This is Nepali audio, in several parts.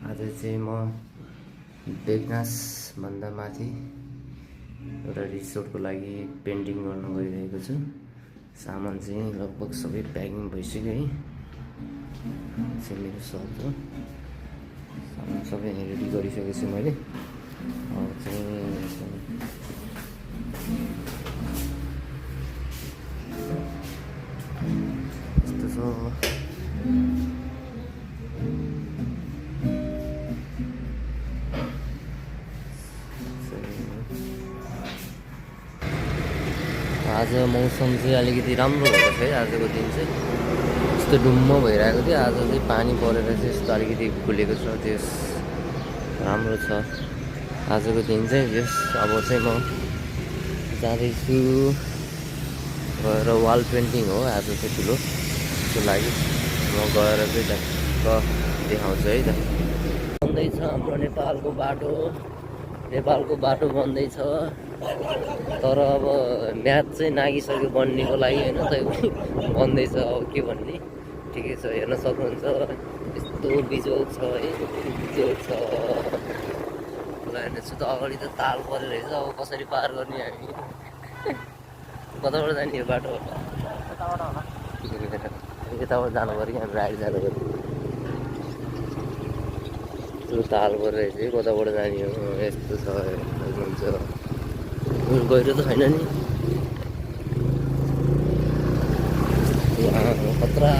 आज चाहिँ म बेगनास भन्दा माथि एउटा रिसोर्टको लागि पेन्टिङ गर्न गइरहेको छु। सामान चाहिँ लगभग सबै प्याकिङ भइसक्यो है। चाहिँ मेरो सब हो, सामान सबै रेडी गरिसकेछु मैले। अब चाहिँ यस्तो छ। आज मौसम चाहिँ अलिकति राम्रो भएको छ है। आजको दिन चाहिँ यस्तो डुम्म भइरहेको थियो, आज चाहिँ पानी परेर चाहिँ यस्तो अलिकति खुलेको छ, त्यस राम्रो छ आजको दिन चाहिँ। यस अब चाहिँ म जाँदैछु, गएर वाल पेन्टिङ हो आज चाहिँ ठुलो, त्यसको लागि म गएर चाहिँ टक्क देखाउँछु है त। बन्दैछ हाम्रो नेपालको बाटो बन्दैछ, तर अब म्याच चाहिँ नागिसक्यो बन्नेको लागि होइन, तैपनि बन्दैछ। अब के भन्ने, ठिकै छ, हेर्न सक्नुहुन्छ यस्तो बिजोग छ है, बिजोग छ। हेर्नुहोस् त अगाडि त ताल परेर रहेछ, अब कसरी पार गर्ने हामी? कताबाट जाने यो बाटो? यताबाट जानु पऱ्यो कि हामी राइड जानु पऱ्यो? त्यो ताल परेर रहेछ, कताबाट जाने हो? यस्तो छ हुन्छ, गहिरो त छैन नि, खतरा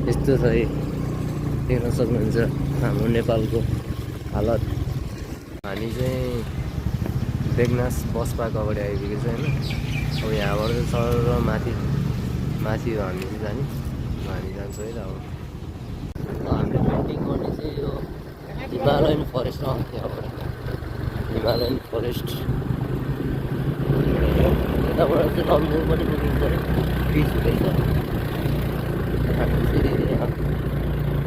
यस्तो छ है। देख्न सक्नुहुन्छ हाम्रो नेपालको हालत। हामी चाहिँ बेगनास बस पार्क अगाडि आइपुगेको छ होइन। अब यहाँबाट चाहिँ सर माथि हो हामी चाहिँ जाने, हामी जान्छौँ है त। अब हामीले पेन्टिङ गर्ने चाहिँ यो हिमालयन फरेस्ट हो, त्यहाँबाट हिमालयन फरेस्ट। यताबाट चाहिँ लमजुङ पनि पुगिन्छ है, बिच हुँदैछ।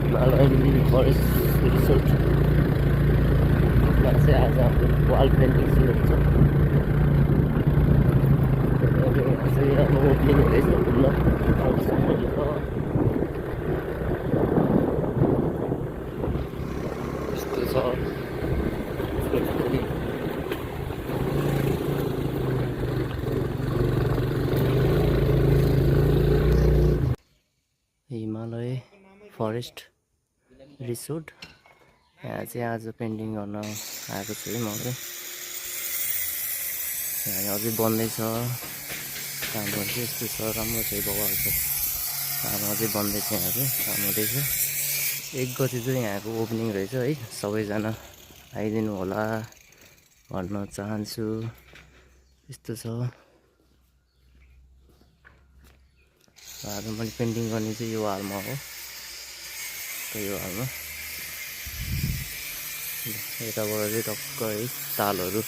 हिमालयन फरेस्ट रिसोर्ट चाहिँ आज हाम्रो वाल पेन्टिङ सुरु हुन्छ। चाहिँ अब ओपनिङ हुँदैछ, खुल्ल यस्तो छ। हिमालय फरेस्ट रिसोर्ट, यहाँ चाहिँ आज पेन्टिङ गर्न आएको छु है म चाहिँ। यहाँ अझै बन्दैछ कामहरू चाहिँ, यस्तो छ, राम्रो छ, बवाल छ काम, अझै बन्दैछ। यहाँ चाहिँ काम हुँदैछ। 1 गते चाहिँ यहाँको ओपनिङ रहेछ है, सबैजना आइदिनु होला भन्न चाहन्छु। यस्तो छ। आज मैले पेन्टिङ गर्ने चाहिँ यो वालमा हो, यो वालमा यताबाट चाहिँ टक्क है तालहरू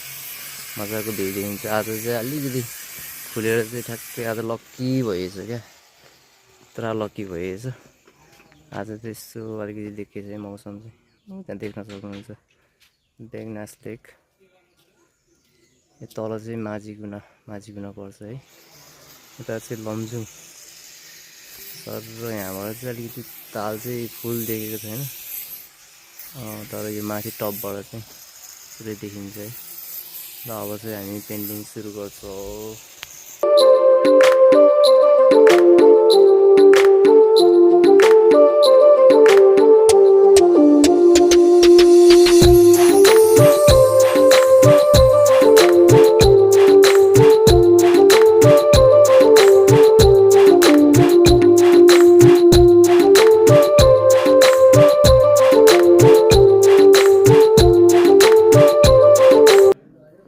मजाको भ्यू देखिन्छ। आज चाहिँ अलिकति खुलेर चाहिँ ठ्याक्कै आज लक्की भएछ क्या, पुरा लक्की भएछ आज चाहिँ। यसो अलिकति देखेछ है मौसम चाहिँ, त्यहाँ देख्न सक्नुहुन्छ बेगनास लेक। यो तल चाहिँ माझीगुना पर्छ है, यता चाहिँ लमजुङ सर। यहाँबाट चाहिँ अलिकति ताल चाहिँ फुल देखेको छैन, तर यो माथि टपबाट चाहिँ पुरै देखिन्छ है। ल अब चाहिँ हामी पेन्टिङ सुरु गर्छौँ।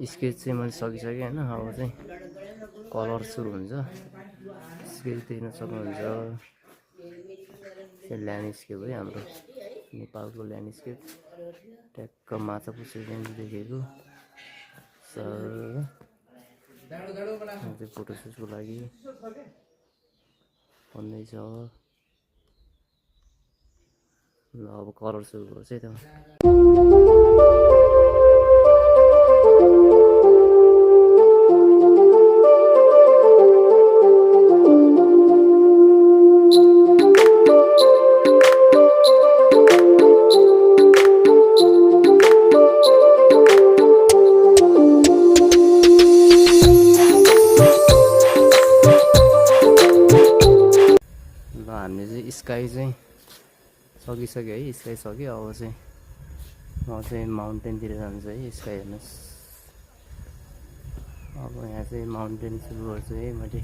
स्केच चाहिँ मैले सकिसकेँ होइन। अब चाहिँ कलर सुरु हुन्छ। स्केच देख्न सक्नुहुन्छ, ल्यान्डस्केप है, हाम्रो नेपालको ल्यान्डस्केप। ट्याक्क माछा पुछेर देखेको सर चाहिँ फोटोसुटको लागि भन्दैछ। ल अब कलर सुरु गर्छ है त। स्काई चाहिँ सकिसक्यो है, स्काई सक्यो। अब चाहिँ म चाहिँ माउन्टेनतिर जान्छु है, स्काई हेर्नुहोस्। अब यहाँ चाहिँ माउन्टेन सुरु गर्छु है मैले।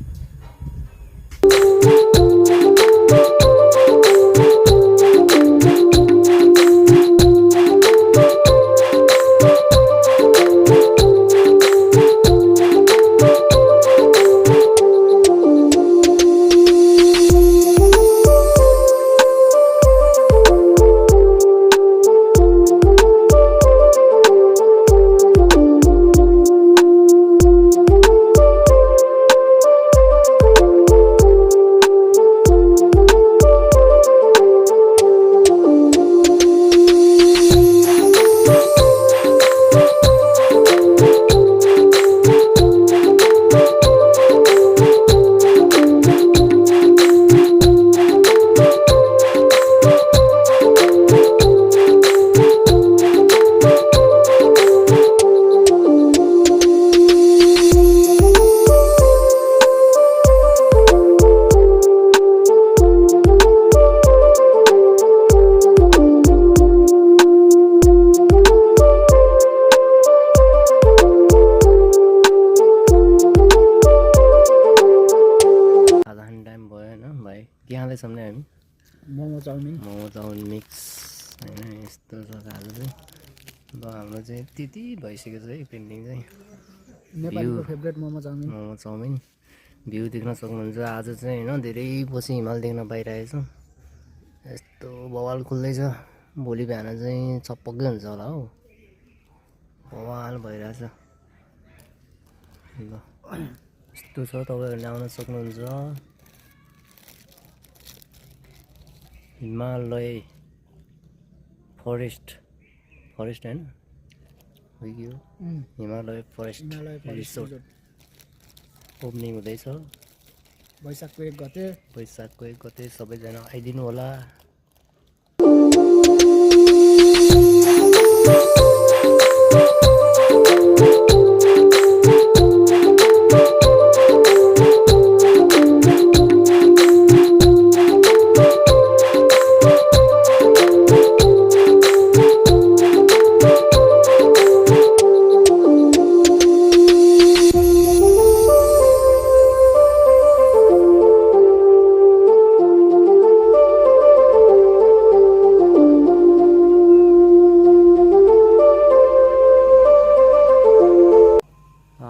के खाँदैछौँ नि हामी? मोमो चाउमिन मिक्स होइन, यस्तो छ खानु चाहिँ। अब हाम्रो चाहिँ त्यति भइसकेको छ है पेन्टिङ चाहिँ। नेपालीको फेभरेट मोमो चाउमिन भ्यू देख्न सक्नुहुन्छ। आज चाहिँ होइन धेरै पछि हिमाल देख्न पाइरहेछ। यस्तो बवाल खुल्दैछ। भोलि बिहान चाहिँ छपक्कै हुन्छ होला हौ, बवाल भइरहेछ। ल यस्तो छ, तपाईँहरूले आउन सक्नुहुन्छ। हिमालय फरेस्ट होइन, हिमालय फरेस्ट रिसोर्ट ओपनिङ हुँदैछ वैशाखको 1 गते। सबैजना आइदिनु होला।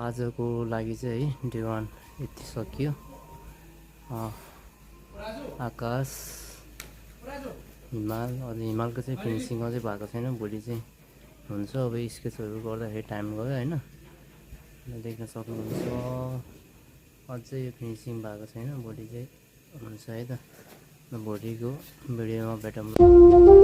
आजको लागि चाहिँ है डे 1 यति सकियो। आकाश, हिमाल, अझै हिमालको चाहिँ फिनिसिङ अझै भएको छैन। भोलि चाहिँ हुन्छ। अब स्केचहरू गर्दाखेरि टाइम गयो होइन, देख्न सक्नुहुन्छ। अझै यो फिनिसिङ भएको छैन, भोलि चाहिँ हुन्छ है त। भोलिको भिडियोमा भेटौँ।